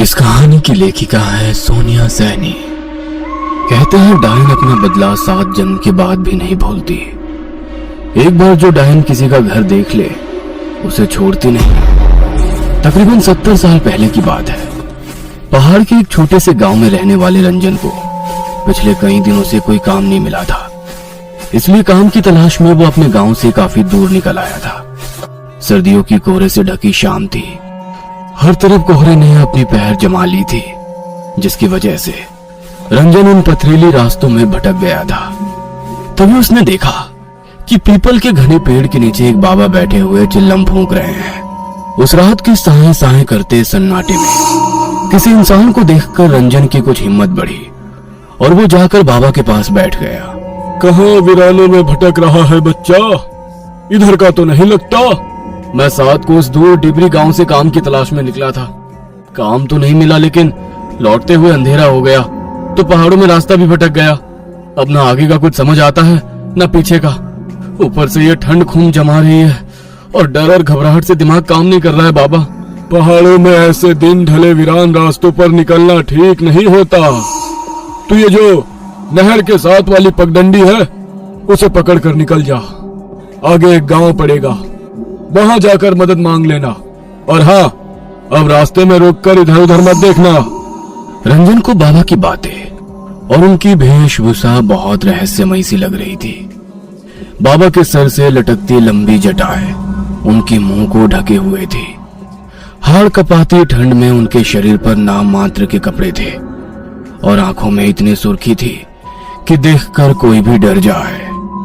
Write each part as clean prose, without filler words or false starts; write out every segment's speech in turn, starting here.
इस कहानी की लेखिका है सोनिया सैनी। कहते हैं डायन अपना बदला 7 जन्म के बाद भी नहीं भूलती। एक बार जो डायन किसी का घर देख ले उसे छोड़ती नहीं। तकरीबन 70 साल पहले की बात है। पहाड़ के एक छोटे से गांव में रहने वाले रंजन को पिछले कई दिनों से कोई काम नहीं मिला था, इसलिए काम की तलाश में वो अपने गांव से काफी दूर निकल आया था। सर्दियों की कोहरे से ढकी शाम थी। हर तरफ कोहरे ने अपनी पैर जमा ली थी, जिसकी वजह से रंजन उन पथरीली रास्तों में भटक गया था। तभी उसने देखा कि पीपल के घने पेड़ के नीचे एक बाबा बैठे हुए चिल्लम फूंक रहे हैं। उस रात के साए साए करते सन्नाटे में किसी इंसान को देखकर रंजन की कुछ हिम्मत बढ़ी और वो जाकर बाबा के पास बैठ गया। कहाँ वीरानों में भटक रहा है बच्चा? इधर का तो नहीं लगता। मैं 7 कोस दूर डिबरी गांव से काम की तलाश में निकला था। काम तो नहीं मिला, लेकिन लौटते हुए अंधेरा हो गया तो पहाड़ों में रास्ता भी भटक गया। अब ना आगे का कुछ समझ आता है ना पीछे का। ऊपर से ये ठंड खून जमा रही है और डर और घबराहट से दिमाग काम नहीं कर रहा है बाबा। पहाड़ों में ऐसे दिन ढले वीरान रास्तों पर निकलना ठीक नहीं होता। तू ये जो नहर के साथ वाली पगडंडी है उसे पकड़ कर निकल जा। आगे एक गांव पड़ेगा, वहां जाकर मदद मांग लेना। और हाँ, अब रास्ते में रोककर इधर उधर मत देखना। रंजन को बाबा की बातें और उनकी वेशभूषा बहुत रहस्यमयी सी लग रही थी। बाबा के सर से लटकती लंबी जटाएं उनके मुंह को ढके हुए थी। हाड़ कपाती ठंड में उनके शरीर पर नाम मात्र के कपड़े थे और आंखों में इतनी सुर्खी थी कि देखकर कोई भी डर जाए।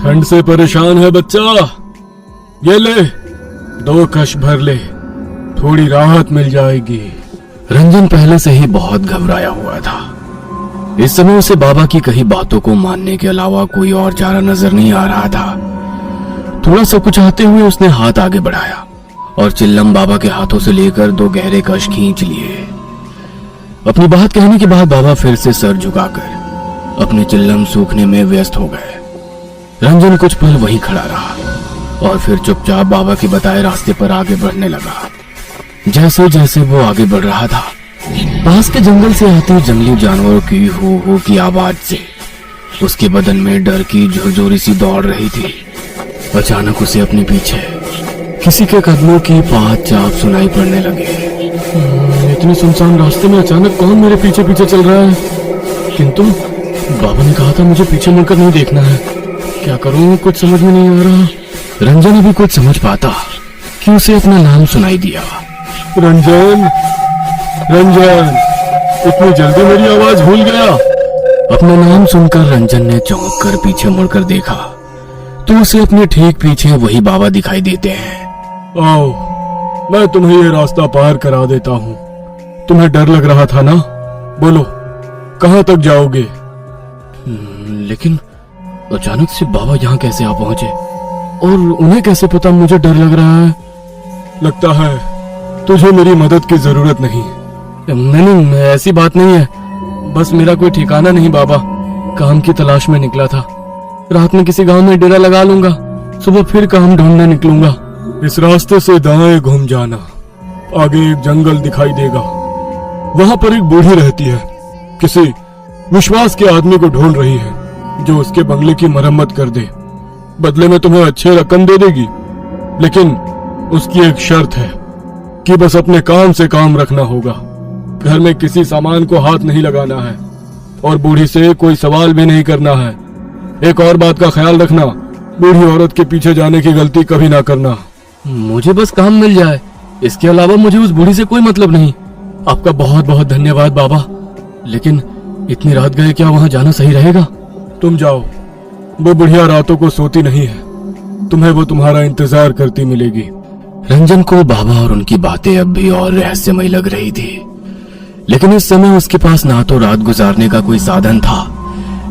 ठंड से परेशान है बच्चा? ये ले, 2 कश भर ले, थोड़ी राहत मिल जाएगी। रंजन पहले से ही बहुत घबराया हुआ था। इस समय उसे बाबा की कही बातों को मानने के अलावा कोई और चारा नजर नहीं आ रहा था। थोड़ा सकुचाते हुए उसने हाथ आगे बढ़ाया और चिल्लम बाबा के हाथों से लेकर 2 गहरे कश खींच लिए। अपनी बात कहने के बाद बाबा फिर से सर झुकाकर अपने चिल्लम सूखने में व्यस्त हो गए। रंजन कुछ पल वहीं खड़ा रहा और फिर चुपचाप बाबा के बताए रास्ते पर आगे बढ़ने लगा। जैसे जैसे वो आगे बढ़ रहा था, पास के जंगल से आते जंगली जानवरों की हो की आवाज से उसके बदन में डर की झुरझुरी सी दौड़ रही थी। अचानक उसे अपने पीछे किसी के कदमों की पात चाप सुनाई पड़ने लगे। इतने सुनसान रास्ते में अचानक कौन मेरे पीछे पीछे चल रहा है? किंतु बाबा ने कहा था मुझे पीछे मुड़कर नहीं देखना है। क्या करूं, कुछ समझ में नहीं आ रहा। रंजन अभी कुछ समझ पाता कि उसे अपना नाम सुनाई दिया। रंजन, रंजन, इतनी जल्दी मेरी आवाज भूल गया? अपना नाम सुनकर रंजन ने चौंक कर पीछे मुड़कर देखा तो उसे अपने ठीक पीछे वही बाबा दिखाई देते हैं। आओ, मैं तुम्हें ये रास्ता पार करा देता हूँ। तुम्हें डर लग रहा था ना? बोलो, कहाँ तक जाओगे? लेकिन अचानक से बाबा यहाँ कैसे आ पहुंचे और उन्हें कैसे पता मुझे डर लग रहा है? लगता है तुझे मेरी मदद की जरूरत नहीं। नहीं, ऐसी बात नहीं है। बस मेरा कोई ठिकाना नहीं बाबा। काम की तलाश में निकला था। रात में किसी गांव में डेरा लगा लूंगा, सुबह फिर काम ढूंढने निकलूंगा। इस रास्ते से दाएं घूम जाना, आगे एक जंगल दिखाई देगा। वहां पर एक बूढ़ी रहती है, किसी विश्वास के आदमी को ढूंढ रही है जो उसके बंगले की मरम्मत कर दे। बदले में तुम्हें अच्छे रकम दे देगी, लेकिन उसकी एक शर्त है कि बस अपने काम से काम रखना होगा। घर में किसी सामान को हाथ नहीं लगाना है और बूढ़ी से कोई सवाल भी नहीं करना है। एक और बात का ख्याल रखना, बूढ़ी औरत के पीछे जाने की गलती कभी ना करना। मुझे बस काम मिल जाए, इसके अलावा मुझे उस बूढ़ी से कोई मतलब नहीं। आपका बहुत बहुत धन्यवाद बाबा, लेकिन इतनी रात गए, क्या वहां जाना सही रहेगा? तुम जाओ, वो बुढ़िया रातों को सोती नहीं है। तुम्हें वो तुम्हारा इंतजार करती मिलेगी। रंजन को बाबा और उनकी बातें अब भी और रहस्यमयी लग रही थी, लेकिन इस समय उसके पास ना तो रात गुजारने का कोई साधन था,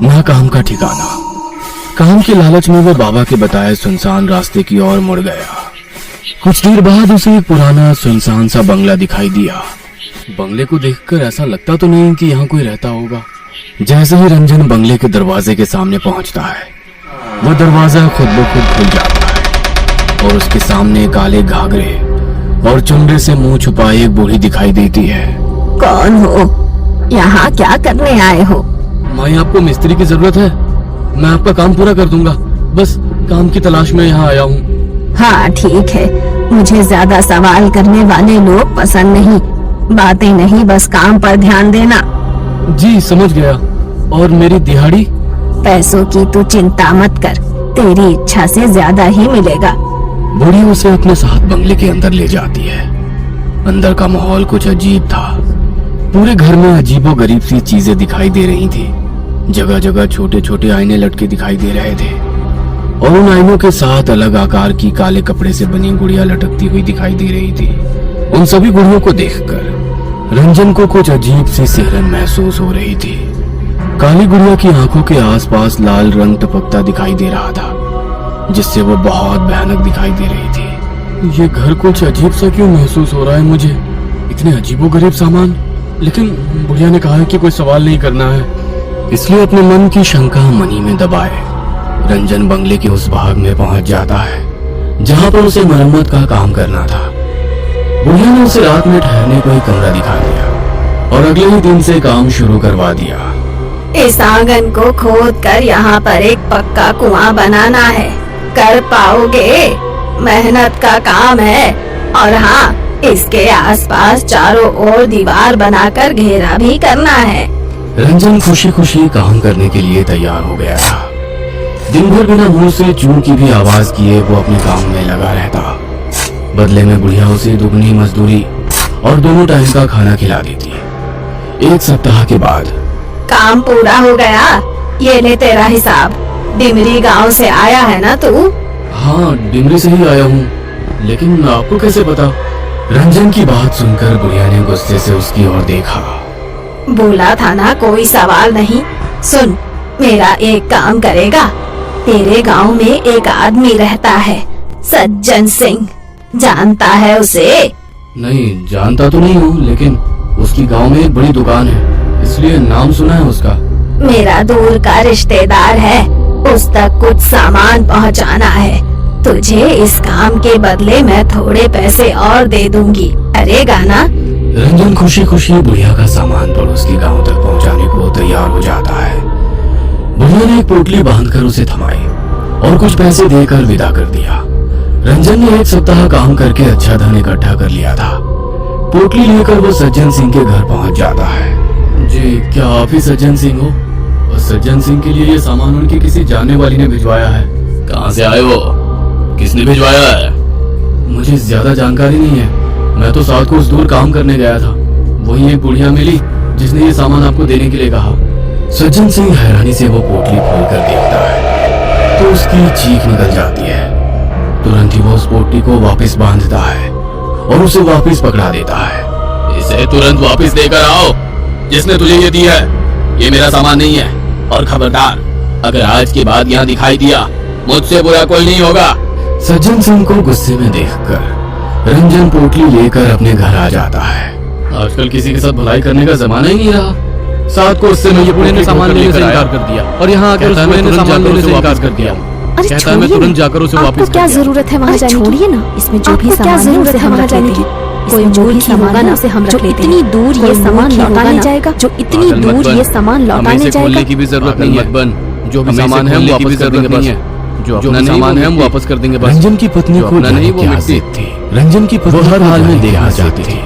ना काम का ठिकाना। काम के लालच में वो बाबा के बताए सुनसान रास्ते की ओर मुड़ गया। कुछ देर बाद उसे एक पुराना सुनसान सा बंगला दिखाई दिया। बंगले को देखकर ऐसा लगता तो नहीं कि यहाँ कोई रहता होगा। जैसे ही रंजन बंगले के दरवाजे के सामने पहुंचता है, वह दरवाजा खुद ब खुद खुल जाता है और उसके सामने काले घाघरे और चुनरे से मुंह छुपाए एक बूढ़ी दिखाई देती है। कौन हो? यहाँ क्या करने आए हो? माई, आपको मिस्त्री की जरूरत है? मैं आपका काम पूरा कर दूंगा। बस काम की तलाश में यहाँ आया हूँ। हाँ ठीक है, मुझे ज्यादा सवाल करने वाले लोग पसंद नहीं। बातें नहीं, बस काम पर ध्यान देना। जी समझ गया। और मेरी दिहाड़ी? पैसों की तू चिंता मत कर, तेरी इच्छा से ज्यादा ही मिलेगा। बूढ़ी उसे अपने साथ बंगले के अंदर ले जाती है। अंदर का माहौल कुछ अजीब था। पूरे घर में अजीबो गरीब सी चीजें दिखाई दे रही थी। जगह जगह छोटे छोटे आईने लटके दिखाई दे रहे थे और उन आईनों के साथ अलग आकार की काले कपड़े से बनी गुड़िया लटकती हुई दिखाई दे रही थी। उन सभी गुड़ियों को देखकर रंजन को कुछ अजीब सी सिहरन महसूस हो रही थी। काली गुड़िया की आंखों के आसपास लाल रंग टपकता दिखाई दे रहा था, जिससे वो बहुत भयानक दिखाई दे रही थी। ये घर कुछ अजीब सा क्यों महसूस हो रहा है मुझे? इतने अजीबोगरीब सामान। लेकिन बुढ़िया ने कहा है कि कोई सवाल नहीं करना है, इसलिए अपने मन की शंका मन ही में दबाए रंजन बंगले के उस भाग में पहुंच जाता है जहां पर उसे मरम्मत का काम करना था। बुढ़िया ने उसे रात में ठहरने को एक कमरा दिखा दिया और अगले ही दिन से काम शुरू करवा दिया। इस आंगन को खोद कर यहाँ पर एक पक्का कुआं बनाना है। कर पाओगे? मेहनत का काम है। और हाँ, इसके आसपास चारों ओर दीवार बनाकर घेरा भी करना है। रंजन खुशी खुशी काम करने के लिए तैयार हो गया था। दिन भर बिना मुंह से चूं की भी आवाज किए वो अपने काम में लगा रहता। बदले में बुढ़िया उसे दुगनी मजदूरी और दोनों टाइम का खाना खिला देती। एक सप्ताह के बाद काम पूरा हो गया। ये ले तेरा हिसाब। डिमरी गांव से आया है ना तू? हाँ, डिमरी से ही आया हूँ। लेकिन आपको कैसे पता? रंजन की बात सुनकर बुढ़िया ने गुस्से से उसकी ओर देखा। बोला था ना कोई सवाल नहीं। सुन, मेरा एक काम करेगा। तेरे गांव में एक आदमी रहता है, सज्जन सिंह। जानता है उसे? नहीं, जानता तो नहीं हूँ, लेकिन उसकी गांव में एक बड़ी दुकान है, इसलिए नाम सुना है उसका। मेरा दूर का रिश्तेदार है, उस तक कुछ सामान पहुंचाना है। तुझे इस काम के बदले मैं थोड़े पैसे और दे दूंगी। करेगा ना? रंजन खुशी खुशी बुढ़िया का सामान पड़ोस के गांव तक पहुंचाने को तैयार हो जाता है। बुढ़िया ने एक पोटली बांधकर उसे थमाई और कुछ पैसे देकर विदा कर दिया। रंजन ने एक सप्ताह काम करके अच्छा धन इकट्ठा कर लिया था। पोटली लेकर वो सज्जन सिंह के घर पहुंच जाता है। जी, क्या आप ही सज्जन सिंह हो? और सज्जन सिंह के लिए ये सामान उनकी किसी जानने वाली ने भिजवाया है। कहाँ से आए हो? किसने भिजवाया है? मुझे ज्यादा जानकारी नहीं है। मैं तो साथ को उस दूर काम करने गया था। वही एक बुढ़िया मिली जिसने ये सामान आपको देने के लिए कहा। सज्जन सिंह हैरानी से वो पोटली खोलकर देखता है तो उसकी चीख निकल जाती है। तुरंत ही वो उस पोटली को वापस बांधता है और उसे वापस पकड़ा देता है। इसे तुरंत वापस देकर आओ। जिसने तुझे ये दी है, ये मेरा सामान नहीं है। और खबरदार, अगर आज के बाद यहाँ दिखाई दिया, मुझसे बुरा कोई नहीं होगा। सज्जन सिंह को गुस्से में देखकर रंजन पोटली लेकर अपने घर आ जाता है। आजकल किसी के साथ भलाई करने का जमाना ही नहीं रहा। साथ को उससे मैं ये बुढ़े ने सामान लेने से इनकार कर दिया और यहाँ आकर उस बुढ़े ने सामान लेने से इनकार कर दिया। अरे कहता है मैं तुरंत जाकर उसे वापस आपको क्या जरूरत है वहाँ जाने की? छोड़िए ना, इसमें जो भी सामान है उसे हम रख लेते हैं। कोई जो भी सामान है उसे हम रख लेते हैं। इतनी दूर ये सामान लौटाने जाएगा, जो इतनी दूर ये सामान लौटाने जाएगा। की भी जरूरत नहीं है। जो भी सामान है वो वापस कर देंगे बस। जो अपना सामान है हम वापस कर देंगे बस। रंजन की पत्नी को नहीं वो मिट्टी थी। रंजन की पत्नी हर हाल में देखना चाहती थी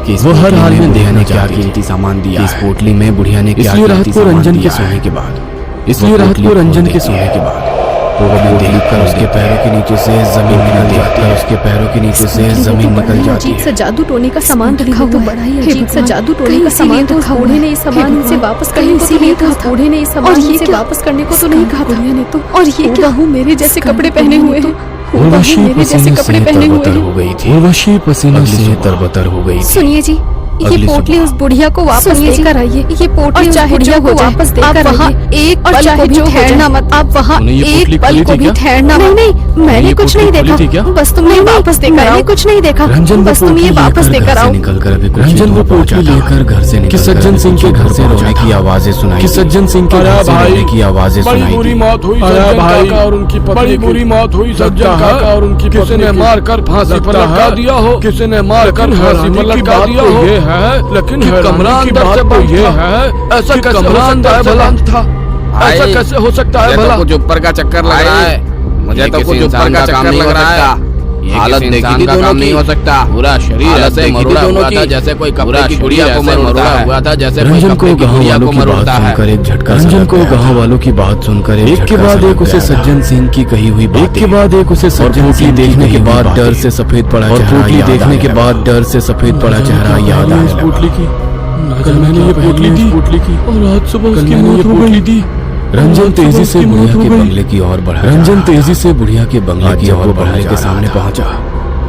कि वो हर हाल में देखने क्या कीमती सामान दिया इस पोटली में बुढ़िया ने क्या कीमती सामान रंजन के सोने के बाद इसलिए रात को रंजन के सोने के बाद देखकर उसके पैरों के नीचे से जमीन निकल जाती है। उसके पैरों के नीचे से जमीन निकल जाती अजीब सा है। जादू टोने का सामान रखा हुआ है। अजीब सा जादू टोने का सामान रखा हुआ है। ने इस सामान से वापस करने को तो नहीं कहा। बूढ़े ने इस सामान से वापस करने को तो नहीं कहा। बुढ़िया ने तो और ये क्या हूँ मेरे जैसे कपड़े पहने हुए हैं। उर्वशी मेरे जैसे कपड़े पहने हुए तरबतर हो गई थी। उर्वशी पसीने से तरबतर हो गई थी। सुनिए जी, ये पोटली उस बुढ़िया को वापस देकर आइए। ये पोटली उस बुढ़िया को वापस देकर आइए। एक पल को भी ठहरना मत। आप वहाँ एक पल को भी ठहरना मत। नहीं, मैंने कुछ नहीं देखा। बस तुमने वापस देकर आओ। कुछ नहीं देखा। बस तुम ये वापस देकर आओ। रंजन वो पोटली लेकर घर से निकल सज्जन सिंह के घर से रोने की आवाजें सुनाई। कि सज्जन सिंह के घर से रोने की आवाजें सुनाई। बुरी मौत हुई सज्जन काका और उनकी पत्नी। बड़ी बुरी मौत हुई सज्जन काका और उनकी पत्नी। किसी ने मारकर फांसी पर लटका दिया हो। किसी ने मारकर फांसी पर लटका दिया हो। है, लेकिन कमरा अंदर से बंद ये था। है ऐसा कैसे कमरा हो सकता अंदर है से भला? बंद था। ऐसा कैसे हो सकता है भला? कुछ ऊपर का चक्कर लग रहा है, मुझे तो कुछ ऊपर का चक्कर लग रहा है। हालत देखी थी दोनों की, नहीं हो सकता। पूरा शरीर ऐसे मरोड़ा हुआ था जैसे कोई कपड़े की गुड़िया को मरोड़ा हुआ था, जैसे रंजन को गांव वालों की बात सुनकर एक झटका रंजन को गांव वालों की बात सुनकर एक के बाद एक उसे सज्जन सिंह की कही हुई बात के बाद एक उसे सज्जन सिंह देखने के बाद डर से सफेद पड़ा चेहरा देखने के बाद डर से सफेद पड़ा चेहरा याद आने लगा। पोटली की कल मैंने ये पोटली की और आज सुबह उसकी मौत हो गई थी। रंजन तेजी से बुढ़िया के बंगले की ओर बढ़ा। रंजन तेजी से बुढ़िया के बंगले की ओर बंगले के सामने पहुंचा।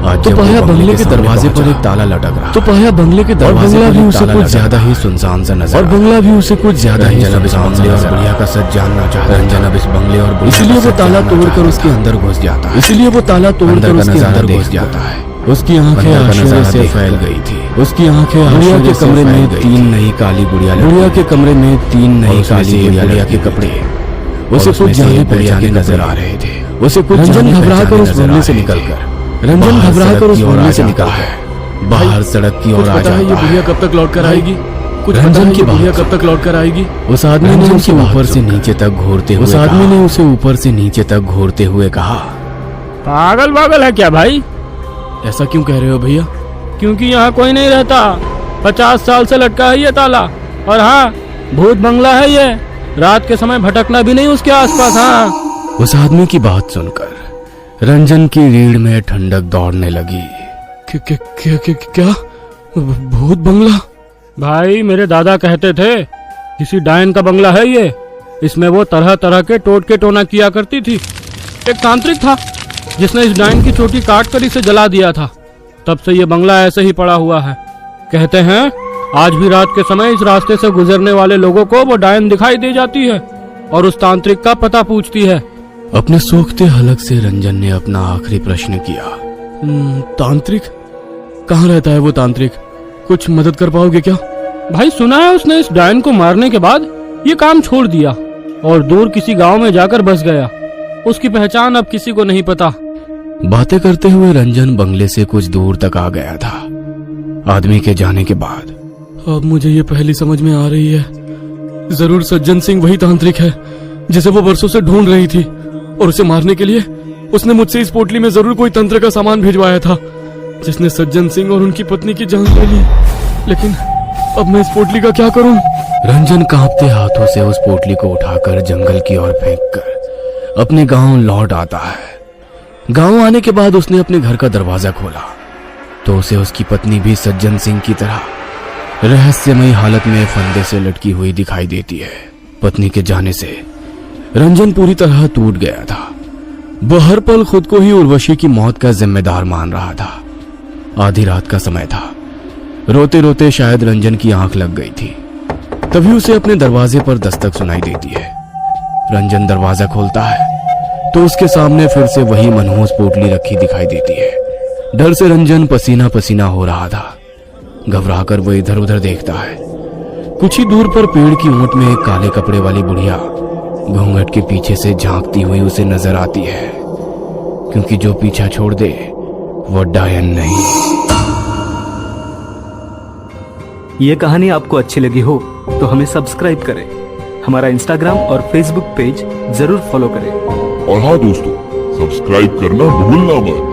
आज तो पाया बंगले के दरवाजे पर एक ताला लटक रहा। तो पाया बंगले के दरवाजे पर उसे कुछ ज्यादा ही सुनसान सा नजर। और बंगला भी उसे कुछ ज्यादा ही सुनसान सा और बुढ़िया का सच जानना चाहता। रंजन अब इस बंगले और इसलिए वो ताला तोड़कर उसके अंदर घुस जाता है। इसलिए वो ताला तोड़कर उसके अंदर घुस जाता है। उसकी आंखें आश्चर्य से फैल गई थी। उसकी आंखें बुढ़िया के कमरे में 3 नई काली बुढ़िया। बुढ़िया के कमरे में 3 नई काली बुढ़िया के कपड़े उसे कुछ जाने पहचाने नजर आ रहे थे। उसे कुछ रंजन घबराकर उस बंगले से निकलकर रंजन घबराकर उस बंगले से निकलकर बाहर सड़क की ओर आ जाता है। ये बुढ़िया कब तक लौट कर आएगी? कुछ रंजन की बुढ़िया बात कब तक लौट कर आएगी? उस आदमी ने उसे ऊपर से नीचे तक घूरते हुए उस आदमी ने उसे ऊपर से नीचे तक घूरते हुए कहा, पागल है क्या भाई? ऐसा क्यों कह रहे हो भैया? क्योंकि यहाँ कोई नहीं रहता। 50 साल से लटका है ये ताला। और हाँ, भूत बंगला है ये। रात के समय भटकना भी नहीं उसके आसपास। हाँ। उस आदमी की बात सुनकर रंजन की रीढ़ में ठंडक दौड़ने लगी। क्या भूत बंगला? भाई मेरे दादा कहते थे किसी डायन का बंगला है ये। इसमें वो तरह तरह के टोटके टोना किया करती थी। एक तांत्रिक था जिसने इस डायन की चोटी काट कर इसे जला दिया था। तब से ये बंगला ऐसे ही पड़ा हुआ है। कहते हैं आज भी रात के समय इस रास्ते से गुजरने वाले लोगों को वो डायन दिखाई दे जाती है और उस तांत्रिक का पता पूछती है। अपने सूखते हलक से रंजन ने अपना आखिरी प्रश्न किया। तांत्रिक? कहाँ रहता है वो तांत्रिक? कुछ मदद कर पाओगे क्या? भाई सुना है उसने इस डायन को मारने के बाद ये काम छोड़ दिया और दूर किसी गांव में जाकर बस गया। उसकी पहचान अब किसी को नहीं पता। बातें करते हुए रंजन बंगले से कुछ दूर तक आ गया था। आदमी के जाने के बाद अब मुझे ये पहली समझ में आ रही है। जरूर सज्जन सिंह वही तांत्रिक है जिसे वो वर्षों से ढूंढ रही थी और उसे मारने के लिए उसने मुझसे इस पोटली में जरूर कोई तंत्र का सामान भिजवाया था जिसने सज्जन सिंह और उनकी पत्नी की जान ले ली। लेकिन अब मैं इस पोटली का क्या करूं? रंजन कांपते हाथों से उस पोटली को उठाकर जंगल की ओर फेंककर अपने गांव लौट आता है। गांव आने के बाद उसने अपने घर का दरवाजा खोला तो उसे उसकी पत्नी भी सज्जन सिंह की तरह रहस्यमयी हालत में फंदे से लटकी हुई दिखाई देती है। पत्नी के जाने से रंजन पूरी तरह टूट गया था। वह हर पल खुद को ही उर्वशी की मौत का जिम्मेदार मान रहा था। आधी रात का समय था। रोते रोते शायद रंजन की आंख लग गई थी। तभी उसे अपने दरवाजे पर दस्तक सुनाई देती है। रंजन दरवाजा खोलता है तो उसके सामने फिर से वही मनहूस पोटली रखी दिखाई देती है। डर से रंजन पसीना पसीना हो रहा था। घबराकर वो इधर उधर देखता है। कुछ ही दूर पर पेड़ की ओट में एक काले कपड़े वाली बुढ़िया घूंघट के पीछे से झांकती हुई उसे नजर आती है, क्योंकि जो पीछा छोड़ दे वो डायन नहीं। ये कहानी आपको अच्छी लगी हो तो हमें सब्सक्राइब करें, हमारा इंस्टाग्राम और फेसबुक पेज जरूर फॉलो करें। और हाँ दोस्तों, सब्सक्राइब करना भूलना मत।